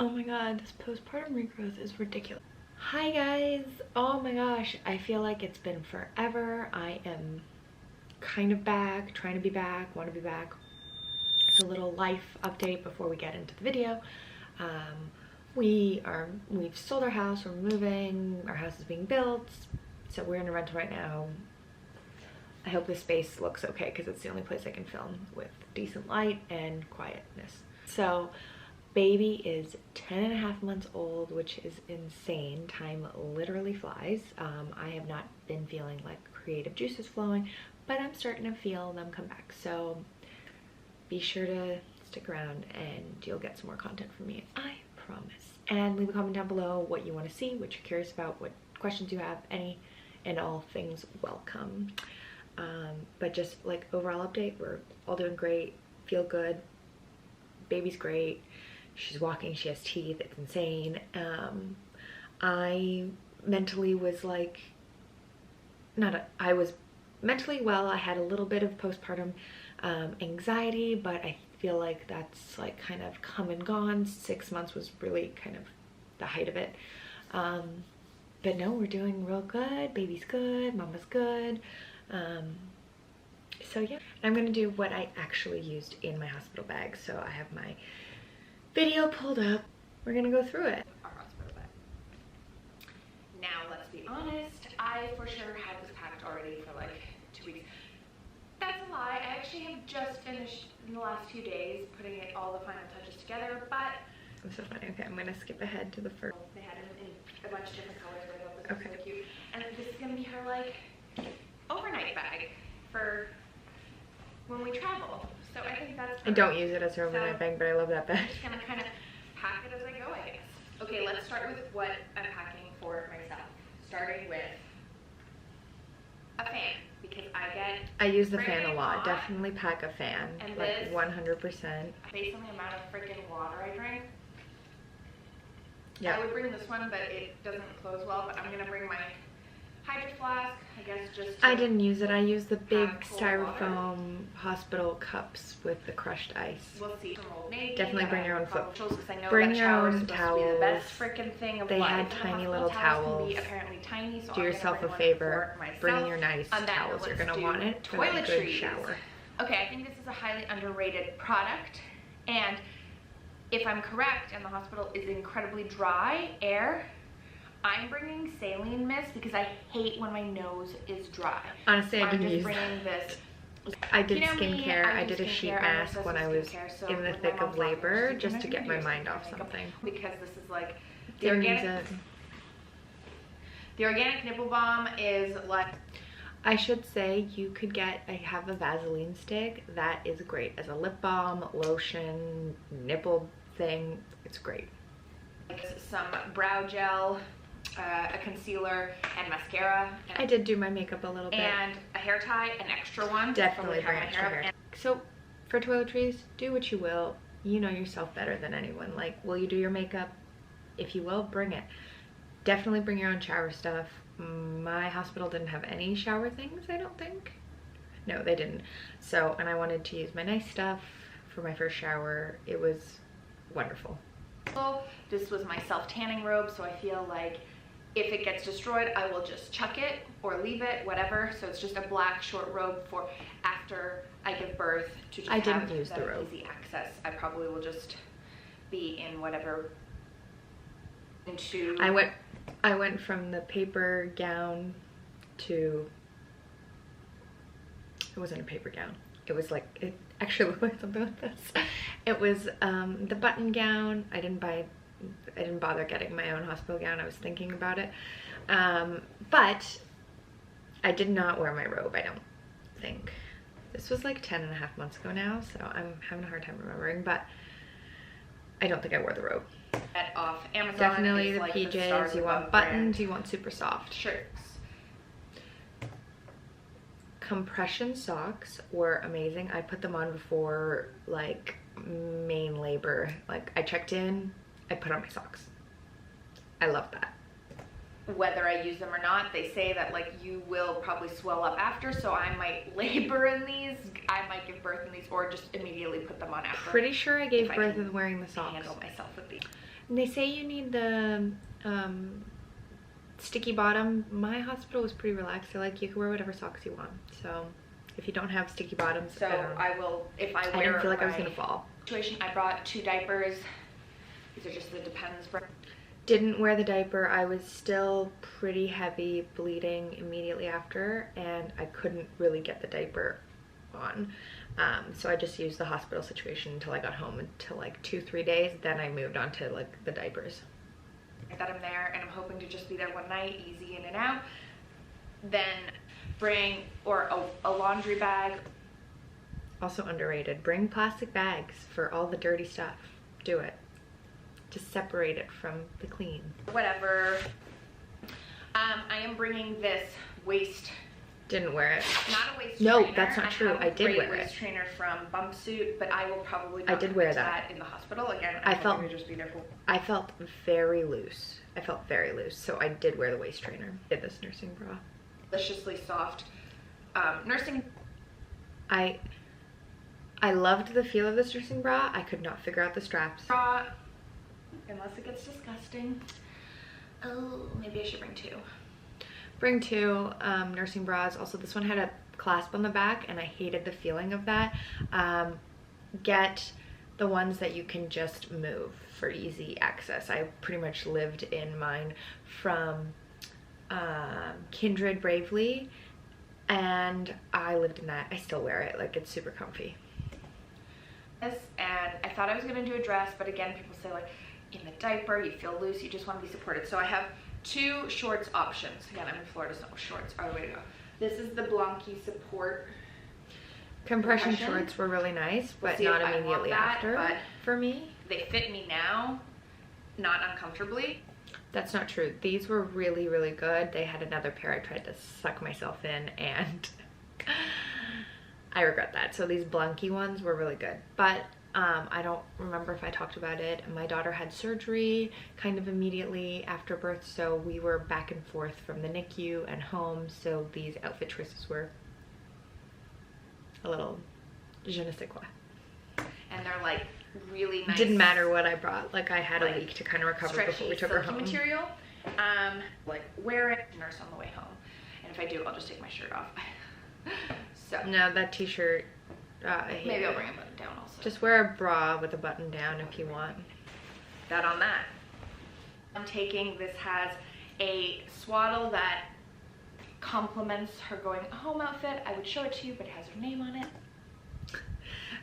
Oh my god, this postpartum regrowth is ridiculous. Hi guys. Oh my gosh, I feel like it's been forever. I am kind of back, trying to be back, want to be back. It's a little life update before we get into the video. We've sold our house, we're moving, our house is being built, so we're in a rental right now. I hope this space looks okay because it's the only place I can film with decent light and quietness. So baby is 10.5 months old, which is insane. Time literally flies. I have not been feeling like creative juices flowing, but I'm starting to feel them come back. So be sure to stick around and you'll get some more content from me, I promise. And leave a comment down below what you want to see, what you're curious about, what questions you have, any and all things welcome. But just like overall update, we're all doing great, feel good, baby's great, she's walking, she has teeth, it's insane. I mentally was like, I was mentally well. I had a little bit of postpartum anxiety, but I feel like that's like kind of come and gone. 6 months was really kind of the height of it. But no, we're doing real good, baby's good, mama's good. So yeah, I'm gonna do what I actually used in my hospital bag. So I have my video pulled up. We're gonna go through it. Our hospital bag. Now, let's be honest, I for sure had this packed already for like 2 weeks. That's a lie. I actually have just finished in the last few days putting all the final touches together, but I'm so funny. Okay, I'm gonna skip ahead to the first. They had it in a bunch of different colors, but I thought this was so cute. And this is gonna be her like overnight bag for when we travel. So I think that's perfect. I don't use it as her overnight bag, but I love that bag. I'm just gonna kind of pack it as I go, I guess. Okay, let's start with what I'm packing for myself. Starting with a fan, because I use the fan a lot. Definitely pack a fan, and like 100%. Based on the amount of freaking water I drink, yeah, I would bring this one, but it doesn't close well. But I'm gonna bring my Hydro Flask, I guess. Just I didn't use it. I used the big styrofoam hospital cups with the crushed ice. We'll see. Definitely bring your own foot. Bring your own towels. They had tiny little towels. Do yourself a favor. Bring your nice towels. You're gonna want it for a good shower. Okay, I think this is a highly underrated product, and if I'm correct, and the hospital is incredibly dry air, I'm bringing saline mist because I hate when my nose is dry. Honestly, I didn't use this. I did skincare. I did a sheet mask when I was in the thick of labor just to get my mind off something. Because this is like the organic nipple balm is like, I should say you could get, I have a Vaseline stick that is great as a lip balm, lotion, nipple thing. It's great. Some brow gel, a concealer, and mascara. I did do my makeup a little bit. And a hair tie, an extra one. Definitely bring extra hair. So for toiletries, do what you will. You know yourself better than anyone. Like, will you do your makeup? If you will, bring it. Definitely bring your own shower stuff. My hospital didn't have any shower things, I don't think. No, they didn't. So, and I wanted to use my nice stuff for my first shower. It was wonderful. This was my self-tanning robe, so I feel like if it gets destroyed, I will just chuck it or leave it, whatever. So it's just a black short robe for after I give birth to just have use the robe. Easy access. I probably will just be in whatever. Into I went from the paper gown to, it wasn't a paper gown. It was like, it actually looked like something like this. It was the button gown. I didn't bother getting my own hospital gown. I was thinking about it. But I did not wear my robe, I don't think. This was like 10.5 months ago now, so I'm having a hard time remembering, but I don't think I wore the robe. Off Amazon. Definitely the like PJs. You want buttons, brand. You want super soft shirts. Compression socks were amazing. I put them on before like main labor. Like I checked in, I put on my socks. I love that. whether I use them or not. They say that like you will probably swell up after, so I might labor in these. I might give birth in these, or just immediately put them on after. Pretty sure I gave birth with wearing the socks. Handle myself with these. And they say you need the sticky bottom. My hospital was pretty relaxed. They're like, you can wear whatever socks you want. So if you don't have sticky bottoms, so I will. If I wear, I didn't feel like I was gonna fall. Situation. I brought 2 diapers. These are just the Depends brand. Didn't wear the diaper. I was still pretty heavy, bleeding immediately after, and I couldn't really get the diaper on. So I just used the hospital situation until I got home, until like 2-3 days. Then I moved on to like the diapers. That I'm there, and I'm hoping to just be there one night, easy in and out. Then bring a laundry bag. Also underrated. Bring plastic bags for all the dirty stuff. Do it. Just separate it from the clean. Whatever. I am bringing this waist. Didn't wear it. Not a waist trainer. No, that's not true. I did wear it. Waist trainer from Bumpsuit, but I will probably not wear that in the hospital again. I felt just be there. I felt very loose. I felt very loose, so I did wear the waist trainer. Did this nursing bra. Deliciously soft nursing. I loved the feel of this nursing bra. I could not figure out the straps. Bra, unless it gets disgusting. Oh, maybe I should bring 2. Bring 2 nursing bras. Also, this one had a clasp on the back, and I hated the feeling of that. Get the ones that you can just move for easy access. I pretty much lived in mine from Kindred Bravely, and I lived in that. I still wear it. Like, it's super comfy. And I thought I was gonna do a dress, but again, people say like, in the diaper, you feel loose, you just want to be supported. So I have 2 shorts options. Again, I'm in Florida, so shorts are the way to go. This is the Blanky Support compression shorts were really nice, but not immediately after. But for me, they fit me now, not uncomfortably. That's not true. These were really, really good. They had another pair I tried to suck myself in, and I regret that. So these Blanky ones were really good, but I don't remember if I talked about it. My daughter had surgery kind of immediately after birth, so we were back and forth from the NICU and home, so these outfit choices were a little je ne sais quoi. And they're like really nice. Didn't matter what I brought. Like, I had a week to kind of recover before we took her home. Material. Like, wear it, nurse on the way home. And if I do, I'll just take my shirt off. So no, that t-shirt, maybe I'll bring a button down also. Just wear a bra with a button down if you want. That on that. I'm taking, this has a swaddle that complements her going home outfit. I would show it to you, but it has her name on it.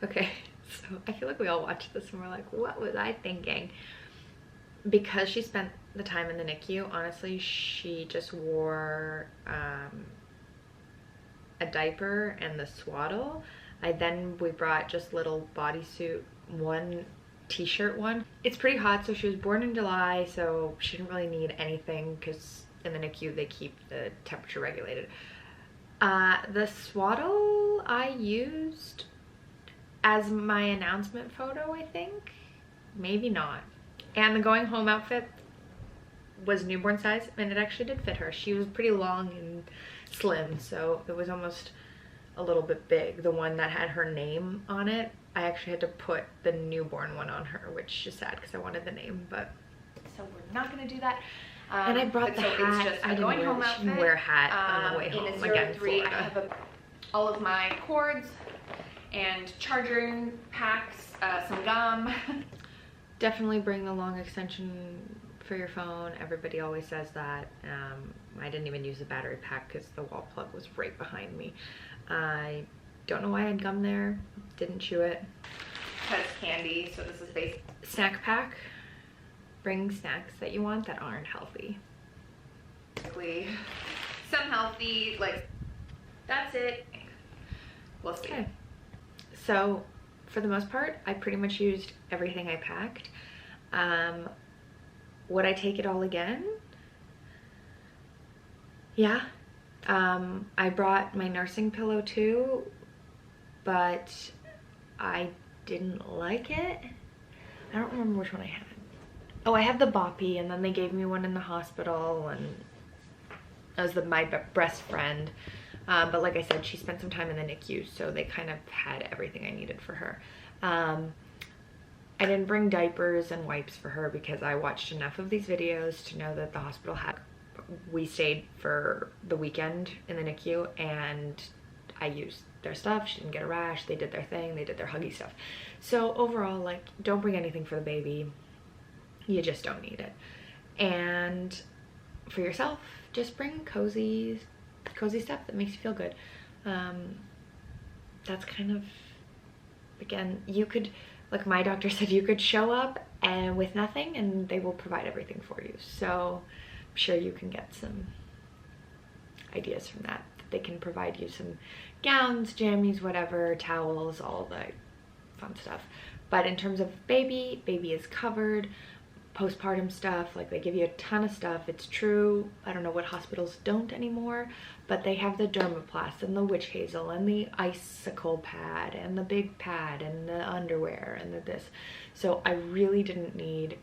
Okay, so I feel like we all watched this and we're like, what was I thinking? Because she spent the time in the NICU, honestly, she just wore a diaper and the swaddle. We brought just little bodysuit, one t-shirt one. It's pretty hot, so she was born in July, so she didn't really need anything because in the NICU they keep the temperature regulated. The swaddle I used as my announcement photo, I think. Maybe not. And the going home outfit was newborn size, and it actually did fit her. She was pretty long and slim, so it was almost a little bit big. The one that had her name on it, I actually had to put the newborn one on her, which is sad because I wanted the name, but so we're not gonna do that. And I brought the hat. It's just I didn't wear, she didn't wear a hat on the way home. Again, Florida. I have all of my cords and charging packs, some gum. Definitely bring the long extension for your phone. Everybody always says that. I didn't even use the battery pack because the wall plug was right behind me. I don't know why I had gum there. Didn't chew it. Has candy, so this is basic. Snack pack. Bring snacks that you want that aren't healthy. Some healthy, like, that's it. We'll see. Okay. So for the most part, I pretty much used everything I packed. Would I take it all again? Yeah. I brought my nursing pillow too, but I didn't like it. I don't remember which one I had. Oh, I have the boppy, and then they gave me one in the hospital, and That was my best friend. But like I said, she spent some time in the NICU, so they kind of had everything I needed for her. I didn't bring diapers and wipes for her because I watched enough of these videos to know that the hospital had, we stayed for the weekend in the NICU and I used their stuff. She didn't get a rash. They did their thing. They did their huggy stuff. So overall, like, don't bring anything for the baby. You just don't need it. And for yourself, just bring cozy stuff that makes you feel good. That's kind of, again, you could, like my doctor said, you could show up and with nothing and they will provide everything for you. So I'm sure you can get some ideas from that. They can provide you some gowns, jammies, whatever, towels, all the fun stuff. But in terms of baby is covered. Postpartum stuff, like they give you a ton of stuff. It's true. I don't know what hospitals don't anymore, but they have the dermaplast and the witch hazel and the icicle pad and the big pad and the underwear and the this. So I really didn't need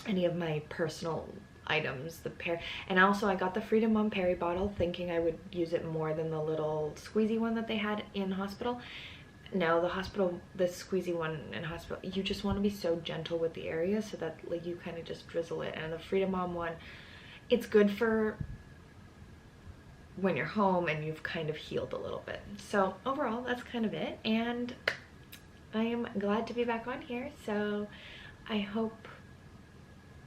any of my personal items. The pair, and also I got the Freedom Mom Perry bottle thinking I would use it more than the little squeezy one that they had in hospital. No, the squeezy one in hospital, you just want to be so gentle with the area so that like you kind of just drizzle it. And the Freedom Mom one, it's good for when you're home and you've kind of healed a little bit. So overall, that's kind of it. And I am glad to be back on here. So I hope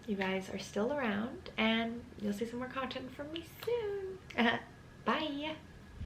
you guys are still around and you'll see some more content from me soon. Bye.